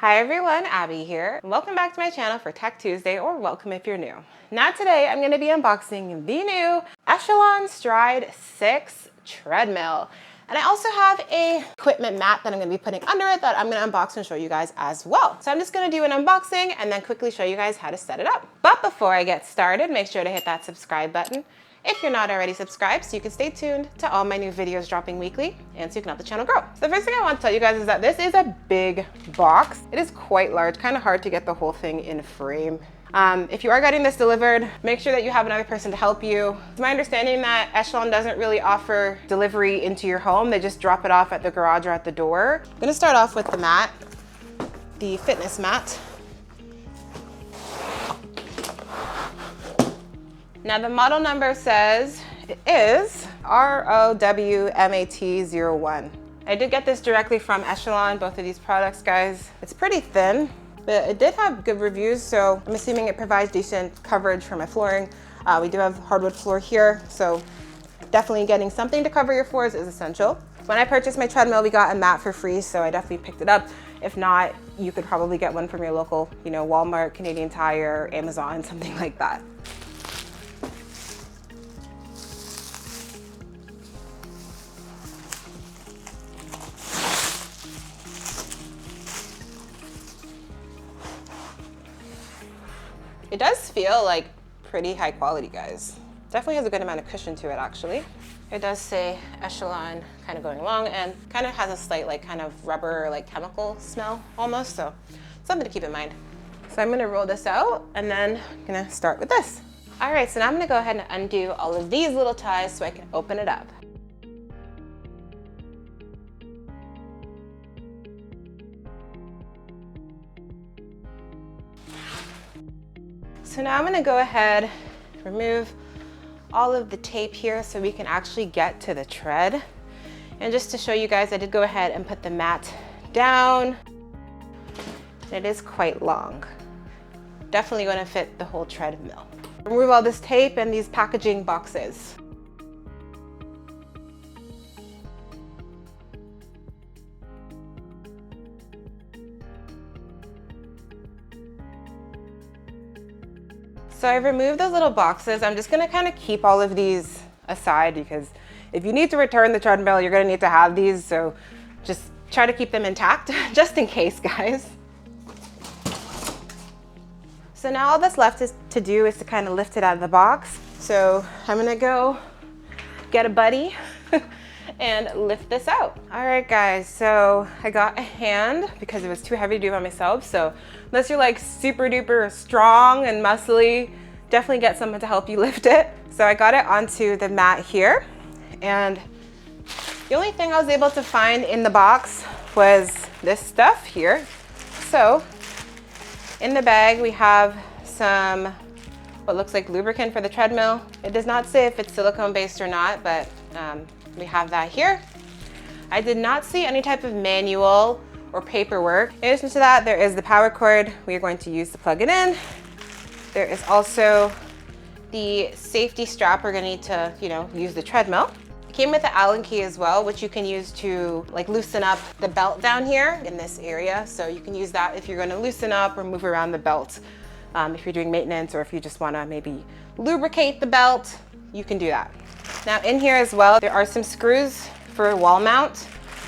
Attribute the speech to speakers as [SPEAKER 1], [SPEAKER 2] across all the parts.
[SPEAKER 1] Hi everyone, Abby here. Welcome back to my channel for Tech Tuesday, or welcome if you're new. Now today I'm going to be unboxing the new Echelon Stride 6 treadmill. And I also have a equipment mat that I'm going to be putting under it that I'm going to unbox and show you guys as well. So I'm just going to do an unboxing and then quickly show you guys how to set it up. But before I get started, make sure to hit that subscribe button if you're not already subscribed, so you can stay tuned to all my new videos dropping weekly and so you can help the channel grow. So the first thing I want to tell you guys is that this is a big box. It is quite large, kind of hard to get the whole thing in frame. If you are getting this delivered, make sure that you have another person to help you. It's my understanding that Echelon doesn't really offer delivery into your home. They just drop it off at the garage or at the door. I'm gonna start off with the mat, the fitness mat. Now the model number says it is ROWMAT01. I did get this directly from Echelon, both of these products, guys. It's pretty thin, but it did have good reviews, so I'm assuming it provides decent coverage for my flooring. We do have hardwood floor here, so definitely getting something to cover your floors is essential. When I purchased my treadmill, we got a mat for free, so I definitely picked it up. If not, you could probably get one from your local, Walmart, Canadian Tire, Amazon, something like that. It does feel like pretty high quality, guys. Definitely has a good amount of cushion to it, actually. It does say Echelon kind of going along and kind of has a slight kind of rubber, chemical smell almost, so something to keep in mind. So I'm gonna roll this out and then I'm gonna start with this. All right, so now I'm gonna go ahead and undo all of these little ties so I can open it up. So now I'm gonna go ahead, remove all of the tape here so we can actually get to the tread. And just to show you guys, I did go ahead and put the mat down. It is quite long. Definitely gonna fit the whole treadmill. Remove all this tape and these packaging boxes. So I've removed those little boxes. I'm just gonna kind of keep all of these aside because if you need to return the treadmill, you're gonna need to have these. So just try to keep them intact, just in case, guys. So now all that's left to do is to kind of lift it out of the box. So I'm gonna go get a buddy and lift this out. All right, guys, so I got a hand because it was too heavy to do by myself. So unless you're super duper strong and muscly, definitely get someone to help you lift it. So I got it onto the mat here. And the only thing I was able to find in the box was this stuff here. So in the bag, we have some, what looks like lubricant for the treadmill. It does not say if it's silicone based or not, but we have that here. I did not see any type of manual or paperwork. In addition to that, there is the power cord we are going to use to plug it in. There is also the safety strap we're gonna need to, use the treadmill. It came with the Allen key as well, which you can use to loosen up the belt down here in this area. So you can use that if you're gonna loosen up or move around the belt. If you're doing maintenance or if you just wanna maybe lubricate the belt, you can do that. Now in here as well, there are some screws for wall mount.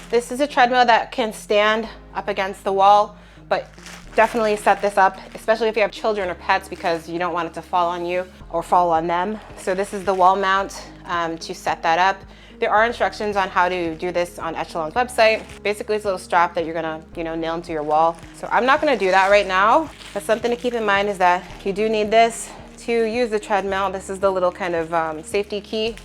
[SPEAKER 1] This is a treadmill that can stand up against the wall, but definitely set this up, especially if you have children or pets, because you don't want it to fall on you or fall on them. So this is the wall mount to set that up. There are instructions on how to do this on Echelon's website. Basically, it's a little strap that you're gonna, nail into your wall. So I'm not gonna do that right now, but something to keep in mind is that you do need this to use the treadmill. This is the little kind of safety key.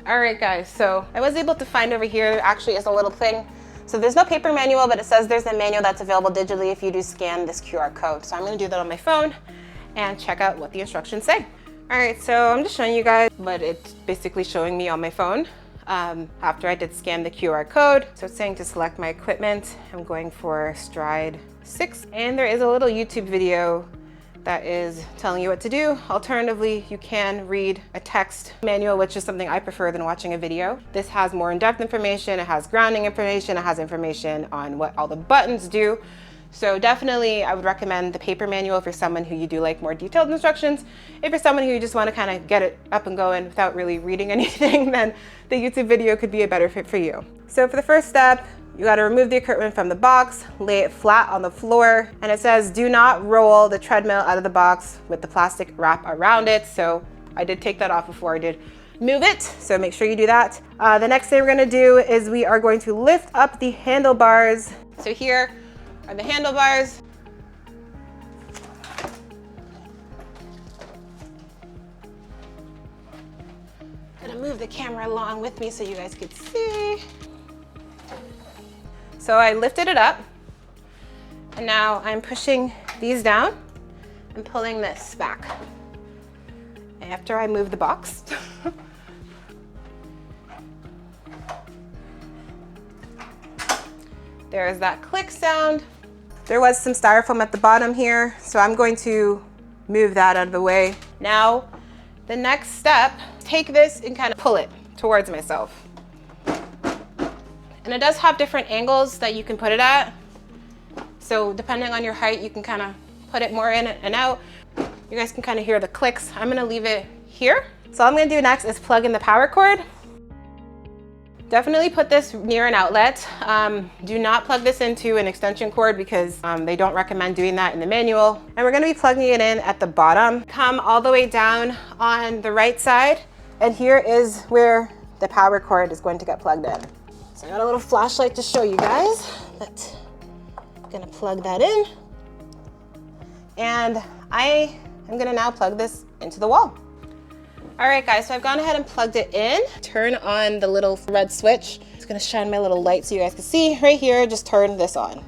[SPEAKER 1] All right, guys, so I was able to find over here, there actually is a little thing. So there's no paper manual, but it says there's a manual that's available digitally if you do scan this QR code. So I'm gonna do that on my phone and check out what the instructions say. All right, so I'm just showing you guys what it's basically showing me on my phone after I did scan the QR code. So it's saying to select my equipment. I'm going for Stride 6. And there is a little YouTube video that is telling you what to do. Alternatively, you can read a text manual, which is something I prefer than watching a video. This has more in-depth information, it has grounding information, it has information on what all the buttons do. So definitely I would recommend the paper manual if you're someone who you do like more detailed instructions. If you're someone who you just want to kind of get it up and going without really reading anything, then the YouTube video could be a better fit for you. So for the first step, you got to remove the equipment from the box, lay it flat on the floor, and it says do not roll the treadmill out of the box with the plastic wrap around it. So I did take that off before I did move it, so make sure you do that. The next thing we're going to do is we are going to lift up the handlebars. So here are the handlebars. I'm gonna move the camera along with me so you guys could see. So I lifted it up, and now I'm pushing these down and pulling this back after I move the box. There's that click sound. There was some styrofoam at the bottom here, so I'm going to move that out of the way. Now, the next step, take this and kind of pull it towards myself. And it does have different angles that you can put it at. So depending on your height, you can kind of put it more in and out. You guys can kind of hear the clicks. I'm gonna leave it here. So all I'm gonna do next is plug in the power cord. Definitely put this near an outlet. Do not plug this into an extension cord because they don't recommend doing that in the manual. And we're gonna be plugging it in at the bottom. Come all the way down on the right side. And here is where the power cord is going to get plugged in. So I got a little flashlight to show you guys, but I'm gonna plug that in. And I am gonna now plug this into the wall. All right guys, so I've gone ahead and plugged it in. Turn on the little red switch. It's gonna shine my little light so you guys can see. Right here, just turn this on.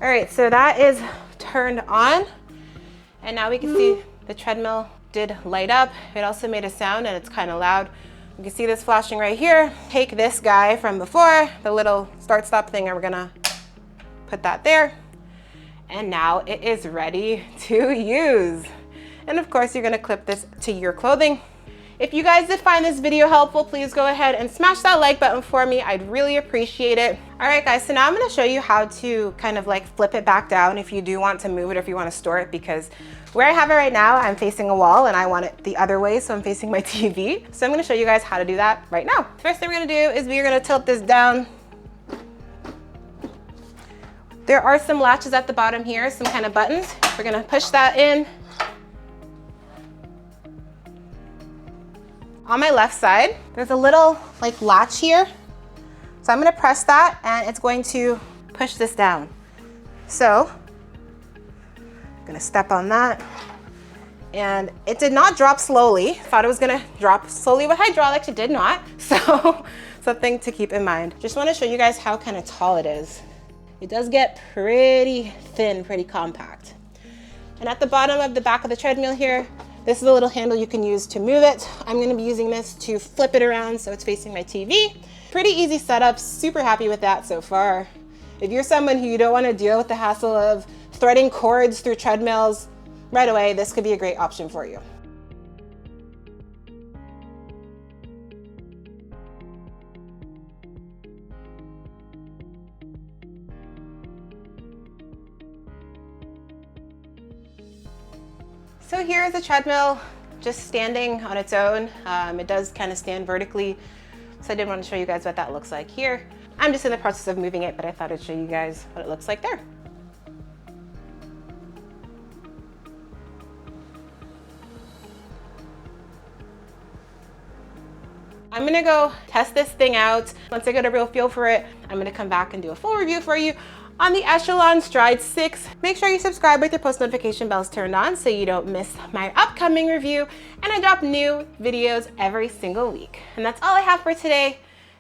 [SPEAKER 1] All right, so that is turned on. And now we can see the treadmill did light up. It also made a sound and it's kind of loud. You can see this flashing right here. Take this guy from before, the little start-stop thing, and we're gonna put that there. And now it is ready to use. And of course, you're gonna clip this to your clothing. If you guys did find this video helpful, please go ahead and smash that like button for me. I'd really appreciate it. All right guys, so now I'm gonna show you how to kind of like flip it back down if you do want to move it or if you wanna store it, because where I have it right now, I'm facing a wall and I want it the other way, so I'm facing my TV. So I'm gonna show you guys how to do that right now. First thing we're gonna do is we're gonna tilt this down. There are some latches at the bottom here, some kind of buttons. We're gonna push that in. On my left side, there's a little like latch here. So I'm gonna press that and it's going to push this down. So I'm gonna step on that. And it did not drop slowly. Thought it was gonna drop slowly with hydraulics, it did not. So something to keep in mind. Just wanna show you guys how kind of tall it is. It does get pretty thin, pretty compact. And at the bottom of the back of the treadmill here, this is a little handle you can use to move it. I'm gonna be using this to flip it around so it's facing my TV. Pretty easy setup, super happy with that so far. If you're someone who you don't wanna deal with the hassle of threading cords through treadmills, right away, this could be a great option for you. So here's a treadmill just standing on its own. It does kind of stand vertically. So I did want to show you guys what that looks like here. I'm just in the process of moving it, but I thought I'd show you guys what it looks like there. I'm gonna go test this thing out. Once I get a real feel for it, I'm gonna come back and do a full review for you on the Echelon Stride 6. Make sure you subscribe with your post notification bells turned on so you don't miss my upcoming review. And I drop new videos every single week. And that's all I have for today.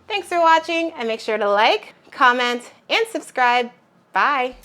[SPEAKER 1] Thanks for watching, and make sure to like, comment, and subscribe. Bye.